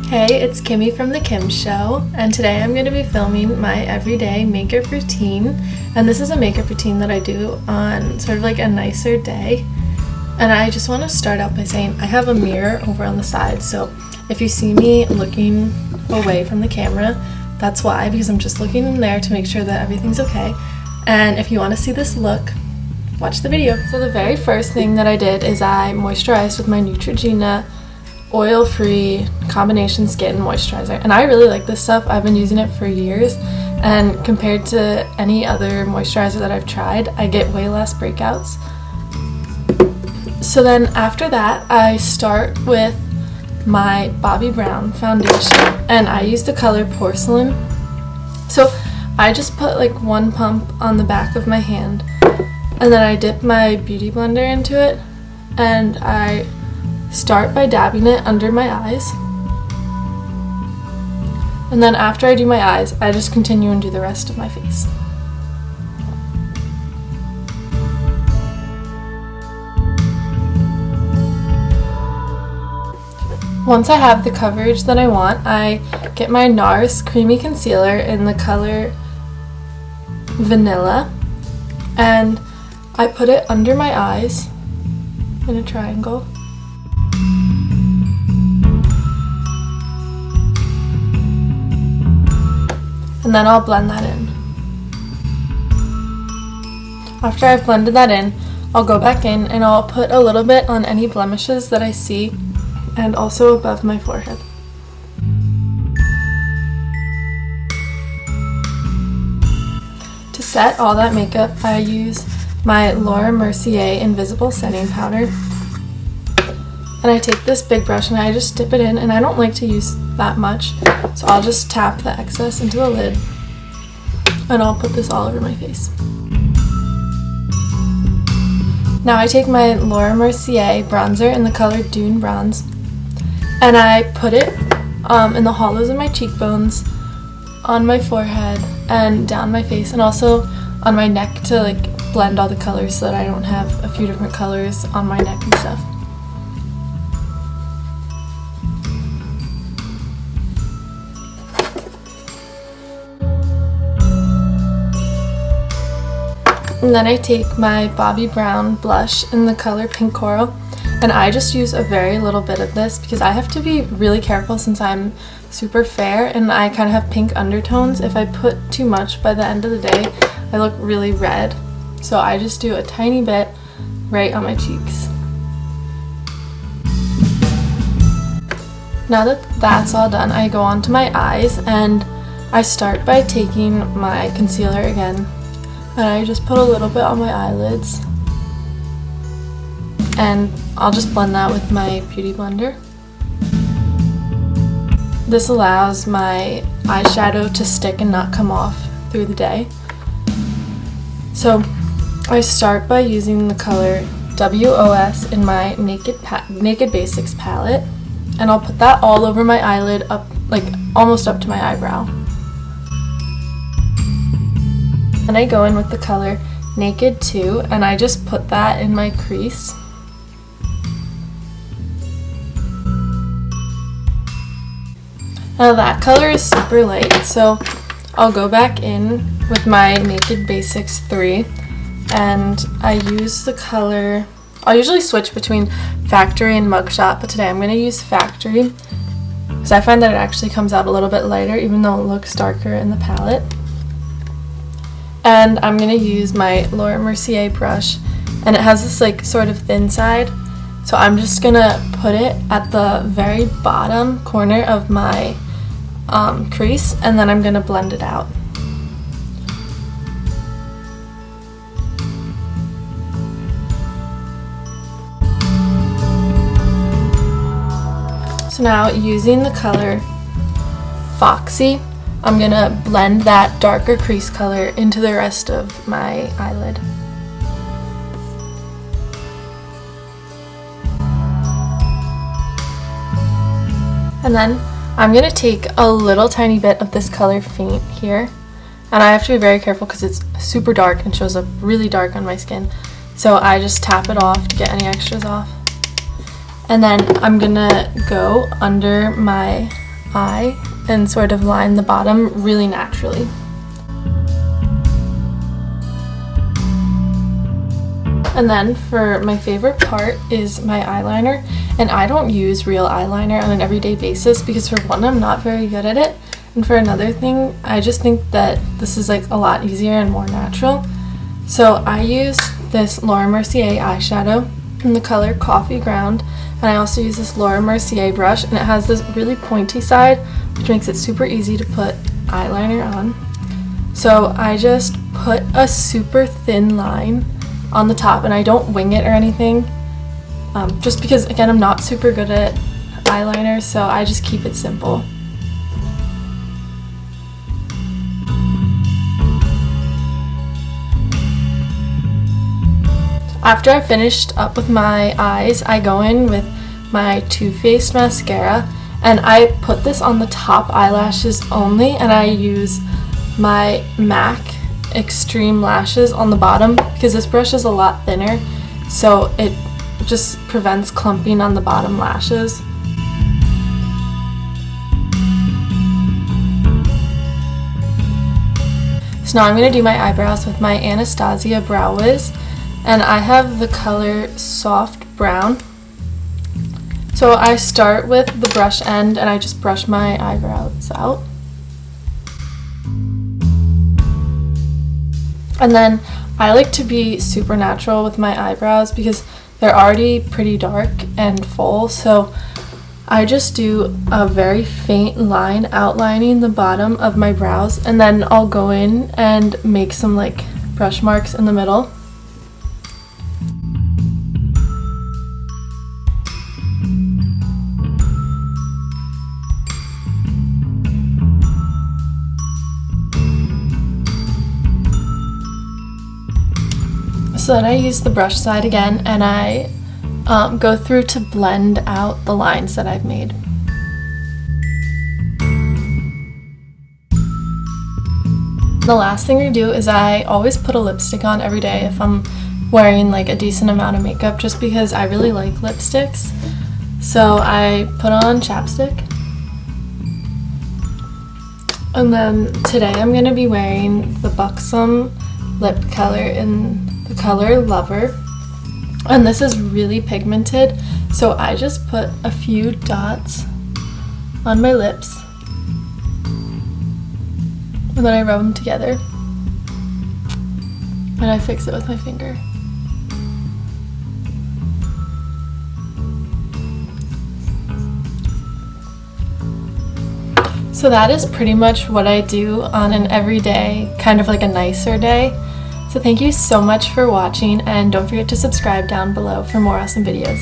Hey, it's Kimmy from The Kim Show, and today I'm going to be filming my everyday makeup routine. And this is a makeup routine that I do on sort of like a nicer day. And I just want to start out by saying I have a mirror over on the side, so if you see me looking away from the camera, that's why, because I'm just looking in there to make sure that everything's okay. And if you want to see this look, watch the video. So the very first thing that I did is I moisturized with my Neutrogena oil-free combination skin moisturizer, and I really like this stuff. I've been using it for years, and compared to any other moisturizer that I've tried, I get way less breakouts. So then after that, I start with my Bobbi Brown foundation, and I use the color Porcelain. So I just put like one pump on the back of my hand, and then I dip my beauty blender into it, and I start by dabbing it under my eyes. And then after I do my eyes, I just continue and do the rest of my face. Once I have the coverage that I want, I get my NARS Creamy Concealer in the color Vanilla, and I put it under my eyes in a triangle. And then I'll blend that in. After I've blended that in, I'll go back in and I'll put a little bit on any blemishes that I see, and also above my forehead. To set all that makeup, I use my Laura Mercier Invisible Setting Powder. And I take this big brush and I just dip it in, and I don't like to use that much, so I'll just tap the excess into the lid, and I'll put this all over my face. Now I take my Laura Mercier bronzer in the color Dune Bronze, and I put it in the hollows of my cheekbones, on my forehead, and down my face, and also on my neck to like blend all the colors so that I don't have a few different colors on my neck and stuff. And then I take my Bobbi Brown blush in the color Pink Coral, and I just use a very little bit of this because I have to be really careful since I'm super fair and I kind of have pink undertones. If I put too much, by the end of the day, I look really red. So I just do a tiny bit right on my cheeks. Now that that's all done, I go on to my eyes, and I start by taking my concealer again. And I just put a little bit on my eyelids, and I'll just blend that with my beauty blender. This allows my eyeshadow to stick and not come off through the day. So I start by using the color WOS in my Naked Basics palette, and I'll put that all over my eyelid, up like almost up to my eyebrow. And I go in with the color Naked 2, and I just put that in my crease. Now that color is super light, so I'll go back in with my Naked Basics 3, and I use the color, I'll usually switch between Factory and Mugshot, but today I'm going to use Factory because I find that it actually comes out a little bit lighter even though it looks darker in the palette. And I'm going to use my Laura Mercier brush, and it has this like sort of thin side, so I'm just going to put it at the very bottom corner of my crease, and then I'm going to blend it out. So now, using the color Foxy, I'm going to blend that darker crease color into the rest of my eyelid. And then I'm going to take a little tiny bit of this color Faint here, and I have to be very careful because it's super dark and shows up really dark on my skin. So I just tap it off to get any extras off. And then I'm gonna go under my eye and sort of line the bottom really naturally. And then for my favorite part is my eyeliner, and I don't use real eyeliner on an everyday basis because for one, I'm not very good at it, and for another thing, I just think that this is like a lot easier and more natural. So I use this Laura Mercier eyeshadow in the color Coffee Ground, and I also use this Laura Mercier brush, and it has this really pointy side which makes it super easy to put eyeliner on. So I just put a super thin line on the top, and I don't wing it or anything, just because again I'm not super good at eyeliner, so I just keep it simple. After I finished up with my eyes, I go in with my Too Faced mascara, and I put this on the top eyelashes only, and I use my MAC Extreme Lashes on the bottom because this brush is a lot thinner, so it just prevents clumping on the bottom lashes. So now I'm going to do my eyebrows with my Anastasia Brow Wiz, and I have the color Soft Brown. So I start with the brush end and I just brush my eyebrows out. And then I like to be super natural with my eyebrows because they're already pretty dark and full, so I just do a very faint line outlining the bottom of my brows, and then I'll go in and make some like brush marks in the middle. So then I use the brush side again, and I go through to blend out the lines that I've made. The last thing I do is I always put a lipstick on every day if I'm wearing like a decent amount of makeup, just because I really like lipsticks. So I put on chapstick. And then today I'm going to be wearing the Buxom lip color in the color Lover, and this is really pigmented, so I just put a few dots on my lips and then I rub them together and I fix it with my finger. So that is pretty much what I do on an everyday, kind of like a nicer day. So thank you so much for watching, and don't forget to subscribe down below for more awesome videos.